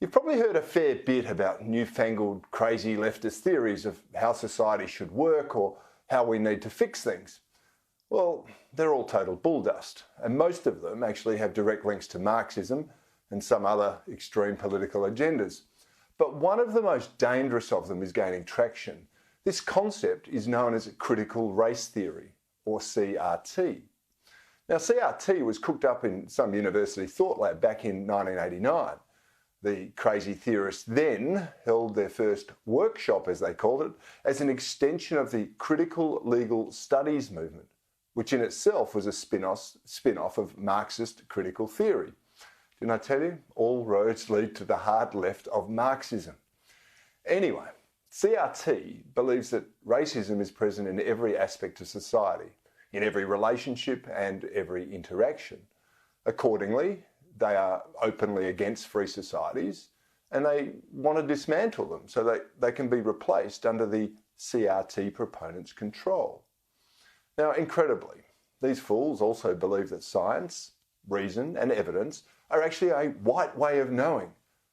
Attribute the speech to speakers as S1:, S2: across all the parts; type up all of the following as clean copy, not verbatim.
S1: You've probably heard a fair bit about newfangled crazy leftist theories of how society should work or how we need to fix things. Well, they're all total bulldust, and most of them actually have direct links to Marxism and some other extreme political agendas. But one of the most dangerous of them is gaining traction. This concept is known as critical race theory, or CRT. Now, CRT was cooked up in some university thought lab back in 1989. The crazy theorists then held their first workshop, as they called it, as an extension of the critical legal studies movement, which in itself was a spin-off of Marxist critical theory. Didn't I tell you? All roads lead to the hard left of Marxism. Anyway, CRT believes that racism is present in every aspect of society, in every relationship and every interaction. Accordingly, they are openly against free societies and they want to dismantle them so that they can be replaced under the CRT proponents' control. Now, incredibly, these fools also believe that science, reason and evidence are actually a white way of knowing,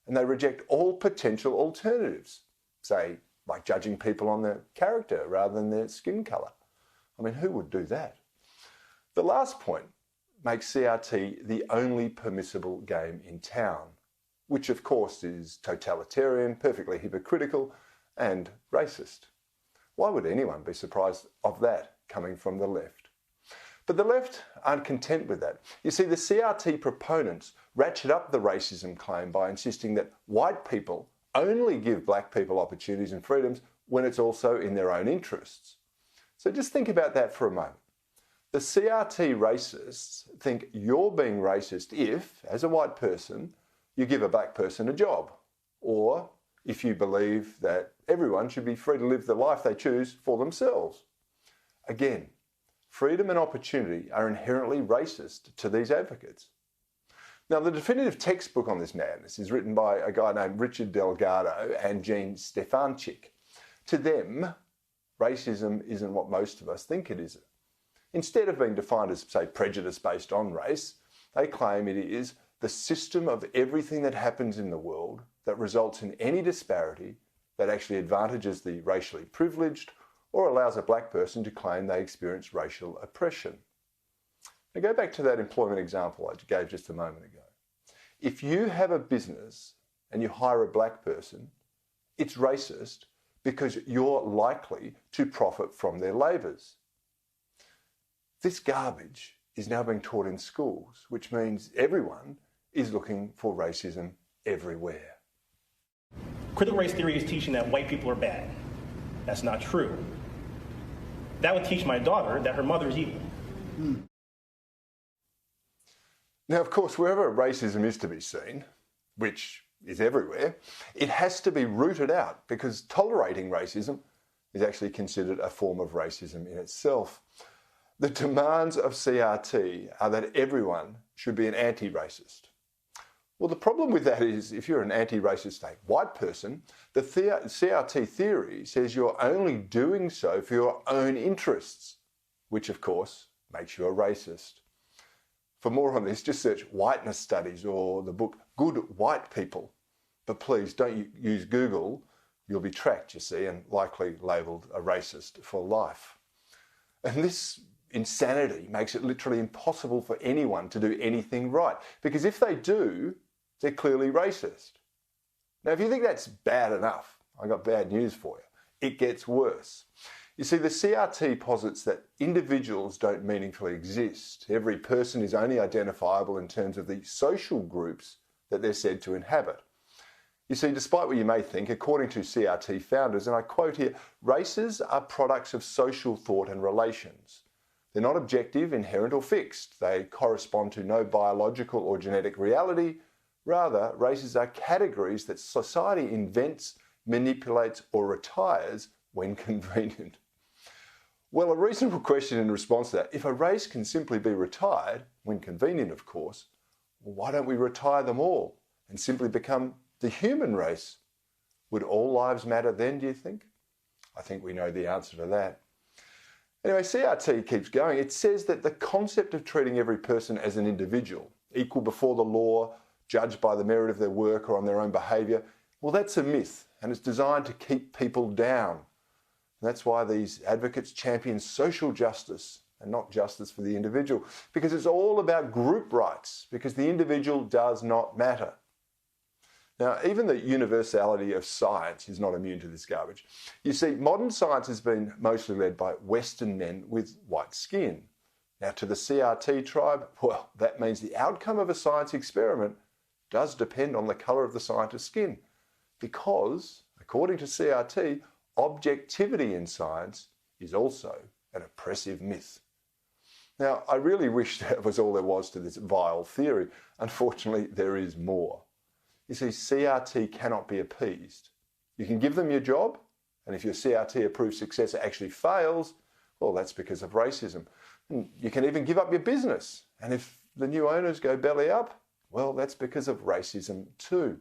S1: and they reject all potential alternatives, say, like judging people on their character rather than their skin colour. I mean, who would do that? The last point makes CRT the only permissible game in town, which of course is totalitarian, perfectly hypocritical and racist. Why would anyone be surprised of that coming from the left? But the left aren't content with that. You see, the CRT proponents ratchet up the racism claim by insisting that white people only give black people opportunities and freedoms when it's also in their own interests. So just think about that for a moment. The CRT racists think you're being racist if, as a white person, you give a black person a job, or if you believe that everyone should be free to live the life they choose for themselves. Again, freedom and opportunity are inherently racist to these advocates. Now, the definitive textbook on this madness is written by a guy named Richard Delgado and Jean Stefanchik. To them, racism isn't what most of us think it is. Instead of being defined as, say, prejudice based on race, they claim it is the system of everything that happens in the world that results in any disparity that actually advantages the racially privileged or allows a black person to claim they experience racial oppression. Now go back to that employment example I gave just a moment ago. If you have a business and you hire a black person, it's racist because you're likely to profit from their labours. This garbage is now being taught in schools, which means everyone is looking for racism everywhere.
S2: Critical race theory is teaching that white people are bad. That's not true. That would teach my daughter that her mother is evil.
S1: Now, of course, wherever racism is to be seen, which is everywhere, it has to be rooted out because tolerating racism is actually considered a form of racism in itself. The demands of CRT are that everyone should be an anti-racist. Well, the problem with that is if you're an anti-racist white person, the CRT theory says you're only doing so for your own interests, which of course makes you a racist. For more on this, just search whiteness studies or the book Good White People. But please don't use Google. You'll be tracked, you see, and likely labelled a racist for life. And this insanity makes it literally impossible for anyone to do anything right, because if they do, they're clearly racist. Now, if you think that's bad enough, I got bad news for you. It gets worse. You see, the CRT posits that individuals don't meaningfully exist. Every person is only identifiable in terms of the social groups that they're said to inhabit. You see, despite what you may think, according to CRT founders, and I quote here, races are products of social thought and relations. They're not objective, inherent or fixed. They correspond to no biological or genetic reality. Rather, races are categories that society invents, manipulates or retires when convenient. Well, a reasonable question in response to that, if a race can simply be retired, when convenient of course, well, why don't we retire them all and simply become the human race? Would all lives matter then, do you think? I think we know the answer to that. Anyway, CRT keeps going. It says that the concept of treating every person as an individual, equal before the law, judged by the merit of their work or on their own behaviour, well, that's a myth, and it's designed to keep people down. And that's why these advocates champion social justice and not justice for the individual, because it's all about group rights, because the individual does not matter. Now, even the universality of science is not immune to this garbage. You see, modern science has been mostly led by Western men with white skin. Now, to the CRT tribe, well, that means the outcome of a science experiment does depend on the colour of the scientist's skin, because, according to CRT, objectivity in science is also an oppressive myth. Now, I really wish that was all there was to this vile theory. Unfortunately, there is more. You see, CRT cannot be appeased. You can give them your job, and if your CRT-approved successor actually fails, well, that's because of racism. And you can even give up your business, and if the new owners go belly up, well, that's because of racism too.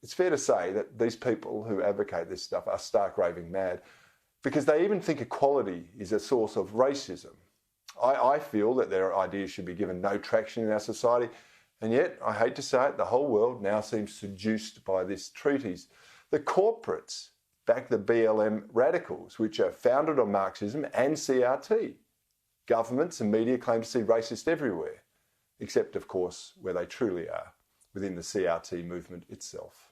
S1: It's fair to say that these people who advocate this stuff are stark raving mad, because they even think equality is a source of racism. I feel that their ideas should be given no traction in our society, and yet, I hate to say it, the whole world now seems seduced by this treatise. The corporates back the BLM radicals, which are founded on Marxism and CRT. Governments and media claim to see racists everywhere, except, of course, where they truly are, within the CRT movement itself.